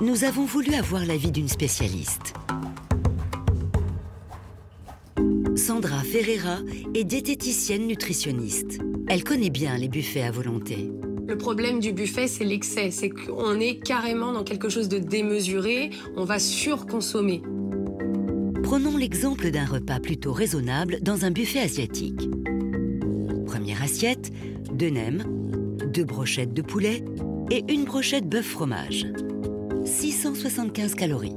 nous avons voulu avoir l'avis d'une spécialiste. Sandra Ferreira est diététicienne nutritionniste. Elle connaît bien les buffets à volonté. Le problème du buffet, c'est l'excès. C'est qu'on est carrément dans quelque chose de démesuré. On va surconsommer. Prenons l'exemple d'un repas plutôt raisonnable dans un buffet asiatique. Première assiette, 2 nems, 2 brochettes de poulet et 1 brochette bœuf-fromage. 675 calories.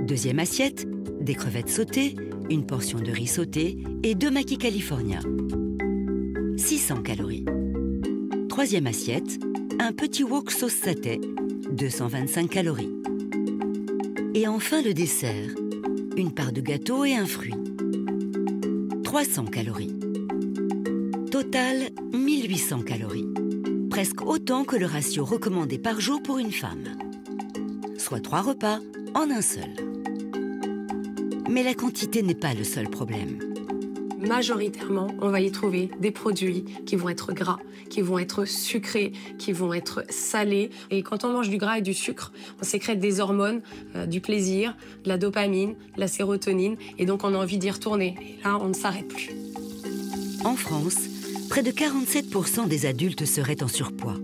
Deuxième assiette, des crevettes sautées, 1 portion de riz sauté et 2 maquis californiens. 600 calories. Troisième assiette, un petit wok sauce satay, 225 calories. Et enfin le dessert, 1 part de gâteau et un fruit. 300 calories. Total, 1800 calories. Presque autant que le ratio recommandé par jour pour une femme. Soit 3 repas en un seul. Mais la quantité n'est pas le seul problème. Majoritairement, on va y trouver des produits qui vont être gras, qui vont être sucrés, qui vont être salés. Et quand on mange du gras et du sucre, on sécrète des hormones, du plaisir, de la dopamine, de la sérotonine. Et donc, on a envie d'y retourner. Et là, on ne s'arrête plus. En France, près de 47% des adultes seraient en surpoids.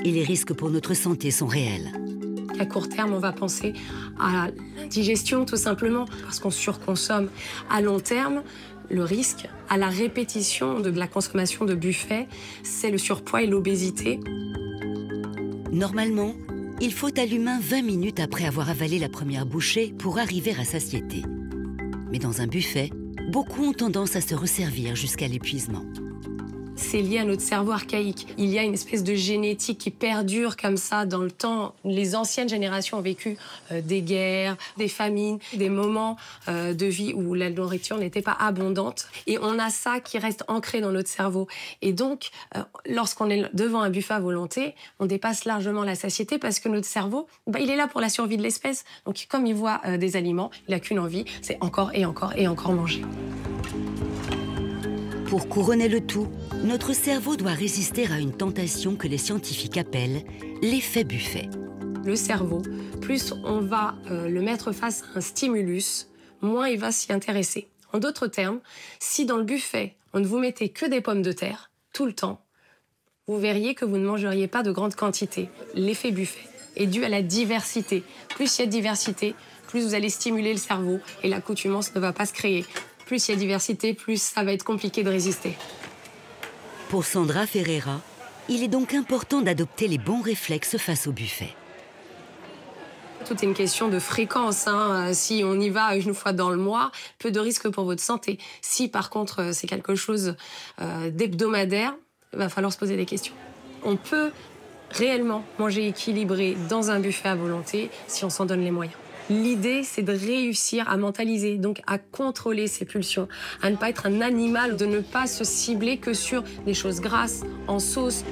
Et les risques pour notre santé sont réels. À court terme, on va penser à l'indigestion, tout simplement, parce qu'on surconsomme. À long terme, le risque à la répétition de la consommation de buffets, c'est le surpoids et l'obésité. Normalement, il faut à l'humain 20 minutes après avoir avalé la première bouchée pour arriver à satiété. Mais dans un buffet, beaucoup ont tendance à se resservir jusqu'à l'épuisement. C'est lié à notre cerveau archaïque. Il y a une espèce de génétique qui perdure comme ça dans le temps. Les anciennes générations ont vécu des guerres, des famines, des moments de vie où la nourriture n'était pas abondante. Et on a ça qui reste ancré dans notre cerveau. Et donc, lorsqu'on est devant un buffet à volonté, on dépasse largement la satiété parce que notre cerveau, il est là pour la survie de l'espèce. Donc, comme il voit des aliments, il n'a qu'une envie, c'est encore et encore et encore manger. Pour couronner le tout, notre cerveau doit résister à une tentation que les scientifiques appellent l'effet buffet. Le cerveau, plus on va le mettre face à un stimulus, moins il va s'y intéresser. En d'autres termes, si dans le buffet, on ne vous mettait que des pommes de terre, tout le temps, vous verriez que vous ne mangeriez pas de grande quantité. L'effet buffet est dû à la diversité. Plus il y a de diversité, plus vous allez stimuler le cerveau et l'accoutumance ne va pas se créer. Plus il y a diversité, plus ça va être compliqué de résister. Pour Sandra Ferreira, il est donc important d'adopter les bons réflexes face au buffet. Tout est une question de fréquence. Si on y va 1 fois dans le mois, peu de risques pour votre santé. Si par contre c'est quelque chose d'hebdomadaire, il va falloir se poser des questions. On peut réellement manger équilibré dans un buffet à volonté si on s'en donne les moyens. L'idée, c'est de réussir à mentaliser, donc à contrôler ses pulsions, à ne pas être un animal, de ne pas se cibler que sur des choses grasses, en sauce.